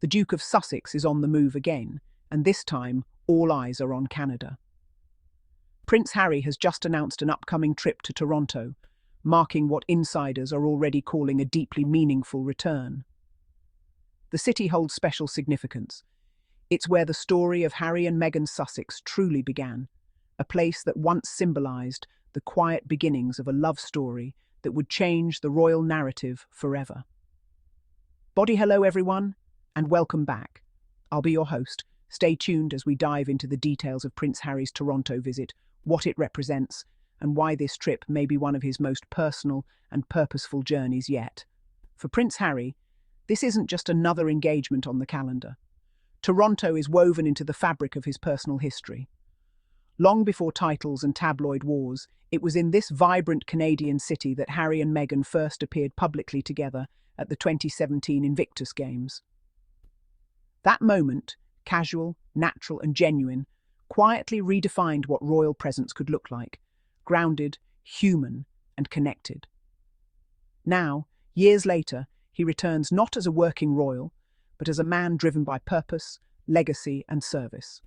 The Duke of Sussex is on the move again, and this time all eyes are on Canada. Prince Harry has just announced an upcoming trip to Toronto, marking what insiders are already calling a deeply meaningful return. The city holds special significance. It's where the story of Harry and Meghan Sussex truly began, a place that once symbolised the quiet beginnings of a love story that would change the royal narrative forever. Body hello everyone, and welcome back. I'll be your host. Stay tuned as we dive into the details of Prince Harry's Toronto visit, what it represents, and why this trip may be one of his most personal and purposeful journeys yet. For Prince Harry, this isn't just another engagement on the calendar. Toronto is woven into the fabric of his personal history. Long before titles and tabloid wars, it was in this vibrant Canadian city that Harry and Meghan first appeared publicly together at the 2017 Invictus Games. That moment, casual, natural and genuine, quietly redefined what royal presence could look like, grounded, human and connected. Now, years later, he returns not as a working royal, but as a man driven by purpose, legacy and service.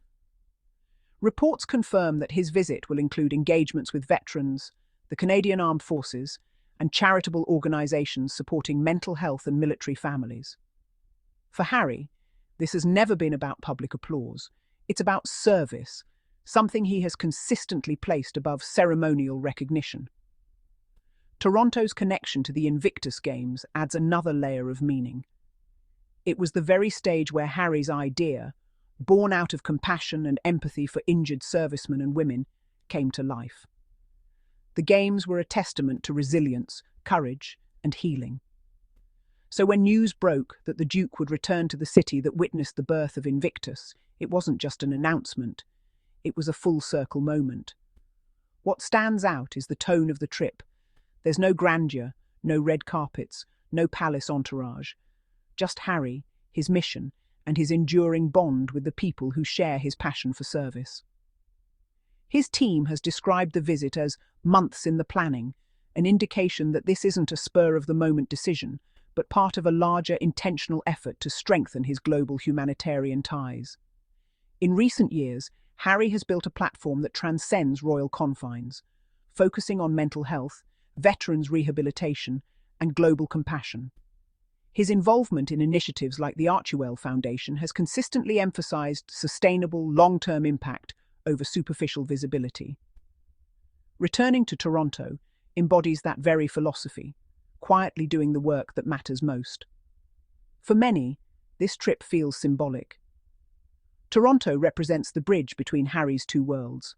Reports confirm that his visit will include engagements with veterans, the Canadian Armed Forces, and charitable organisations supporting mental health and military families. For Harry, this has never been about public applause. It's about service, something he has consistently placed above ceremonial recognition. Toronto's connection to the Invictus Games adds another layer of meaning. It was the very stage where Harry's idea, born out of compassion and empathy for injured servicemen and women, came to life. The Games were a testament to resilience, courage, and healing. So when news broke that the Duke would return to the city that witnessed the birth of Invictus, it wasn't just an announcement, it was a full-circle moment. What stands out is the tone of the trip. There's no grandeur, no red carpets, no palace entourage. Just Harry, his mission, and his enduring bond with the people who share his passion for service. His team has described the visit as months in the planning, an indication that this isn't a spur-of-the-moment decision, but part of a larger intentional effort to strengthen his global humanitarian ties. In recent years, Harry has built a platform that transcends royal confines, focusing on mental health, veterans rehabilitation, and global compassion. His involvement in initiatives like the Archewell Foundation has consistently emphasized sustainable, long-term impact over superficial visibility. Returning to Toronto embodies that very philosophy, quietly doing the work that matters most. For many, this trip feels symbolic. Toronto represents the bridge between Harry's two worlds,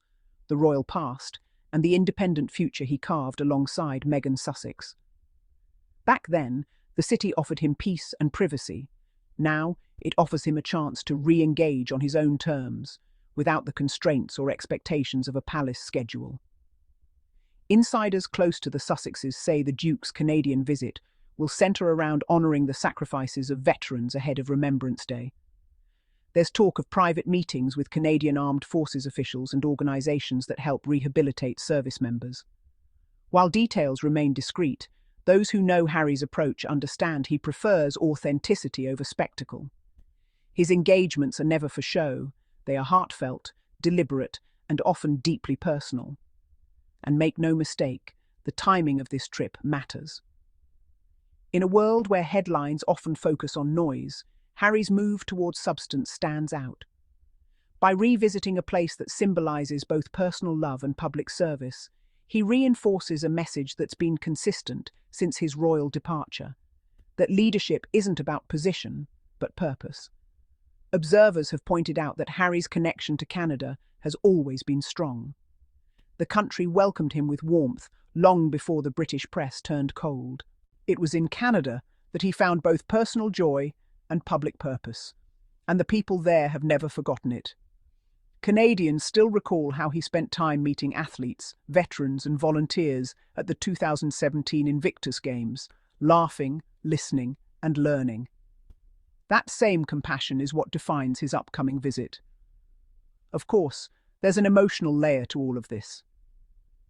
the royal past and the independent future he carved alongside Meghan Sussex. Back then, the city offered him peace and privacy. Now, it offers him a chance to re-engage on his own terms, without the constraints or expectations of a palace schedule. Insiders close to the Sussexes say the Duke's Canadian visit will centre around honouring the sacrifices of veterans ahead of Remembrance Day. There's talk of private meetings with Canadian Armed Forces officials and organisations that help rehabilitate service members. While details remain discreet, those who know Harry's approach understand he prefers authenticity over spectacle. His engagements are never for show. They are heartfelt, deliberate, and often deeply personal. And make no mistake, the timing of this trip matters. In a world where headlines often focus on noise, Harry's move towards substance stands out. By revisiting a place that symbolises both personal love and public service, he reinforces a message that's been consistent since his royal departure, that leadership isn't about position, but purpose. Observers have pointed out that Harry's connection to Canada has always been strong. The country welcomed him with warmth long before the British press turned cold. It was in Canada that he found both personal joy and public purpose, and the people there have never forgotten it. Canadians still recall how he spent time meeting athletes, veterans and volunteers at the 2017 Invictus Games, laughing, listening and learning. That same compassion is what defines his upcoming visit. Of course, there's an emotional layer to all of this.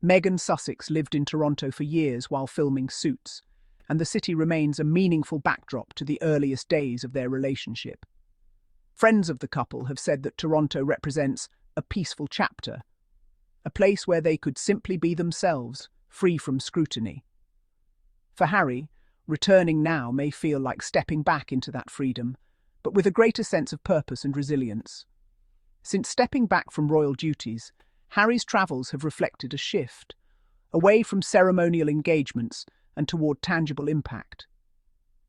Meghan Sussex lived in Toronto for years while filming Suits, and the city remains a meaningful backdrop to the earliest days of their relationship. Friends of the couple have said that Toronto represents a peaceful chapter, a place where they could simply be themselves, free from scrutiny. For Harry, returning now may feel like stepping back into that freedom, but with a greater sense of purpose and resilience. Since stepping back from royal duties, Harry's travels have reflected a shift, away from ceremonial engagements and toward tangible impact.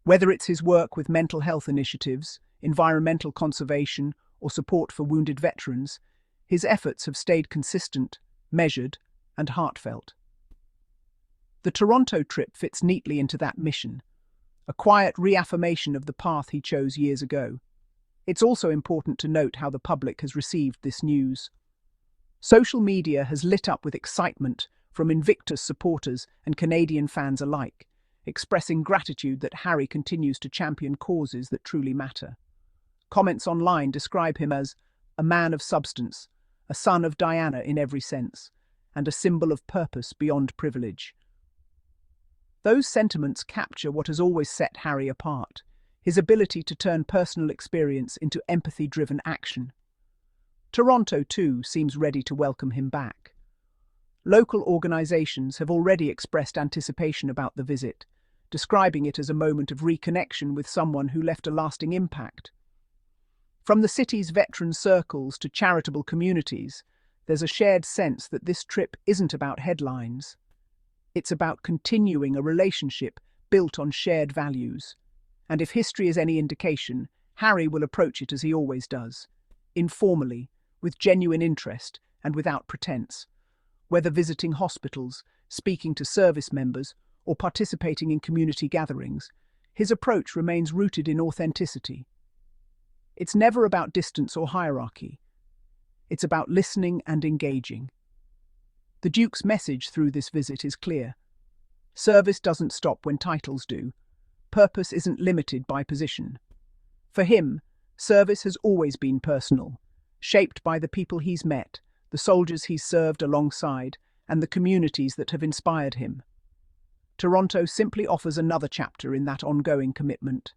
Whether it's his work with mental health initiatives, environmental conservation, or support for wounded veterans, his efforts have stayed consistent, measured, and heartfelt. The Toronto trip fits neatly into that mission, a quiet reaffirmation of the path he chose years ago. It's also important to note how the public has received this news. Social media has lit up with excitement from Invictus supporters and Canadian fans alike, expressing gratitude that Harry continues to champion causes that truly matter. Comments online describe him as a man of substance, a son of Diana in every sense, and a symbol of purpose beyond privilege. Those sentiments capture what has always set Harry apart, his ability to turn personal experience into empathy-driven action. Toronto, too, seems ready to welcome him back. Local organisations have already expressed anticipation about the visit, describing it as a moment of reconnection with someone who left a lasting impact. From the city's veteran circles to charitable communities, there's a shared sense that this trip isn't about headlines. It's about continuing a relationship built on shared values. And if history is any indication, Harry will approach it as he always does, informally, with genuine interest and without pretense. Whether visiting hospitals, speaking to service members, or participating in community gatherings, his approach remains rooted in authenticity. It's never about distance or hierarchy. It's about listening and engaging. The Duke's message through this visit is clear. Service doesn't stop when titles do. Purpose isn't limited by position. For him, service has always been personal, shaped by the people he's met, the soldiers he's served alongside, and the communities that have inspired him. Toronto simply offers another chapter in that ongoing commitment.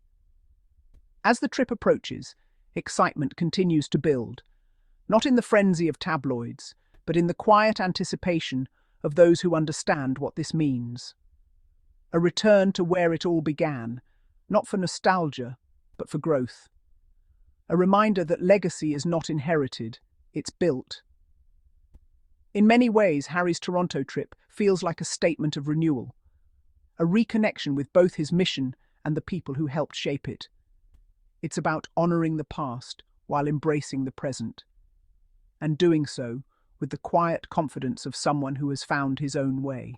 As the trip approaches, excitement continues to build, not in the frenzy of tabloids, but in the quiet anticipation of those who understand what this means. A return to where it all began, not for nostalgia, but for growth. A reminder that legacy is not inherited, it's built. In many ways, Harry's Toronto trip feels like a statement of renewal, a reconnection with both his mission and the people who helped shape it. It's about honouring the past while embracing the present, and doing so with the quiet confidence of someone who has found his own way.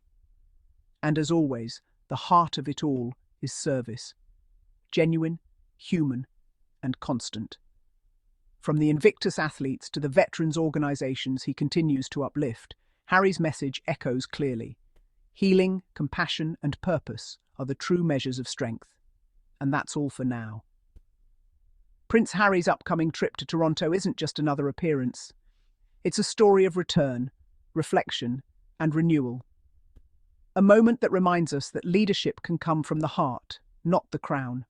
And as always, the heart of it all is service, genuine, human, and constant. From the Invictus athletes to the veterans organisations he continues to uplift, Harry's message echoes clearly. Healing, compassion, and purpose are the true measures of strength. And that's all for now. Prince Harry's upcoming trip to Toronto isn't just another appearance. It's a story of return, reflection, and renewal. A moment that reminds us that leadership can come from the heart, not the crown.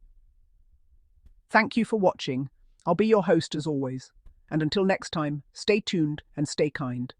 Thank you for watching. I'll be your host as always. And until next time, stay tuned and stay kind.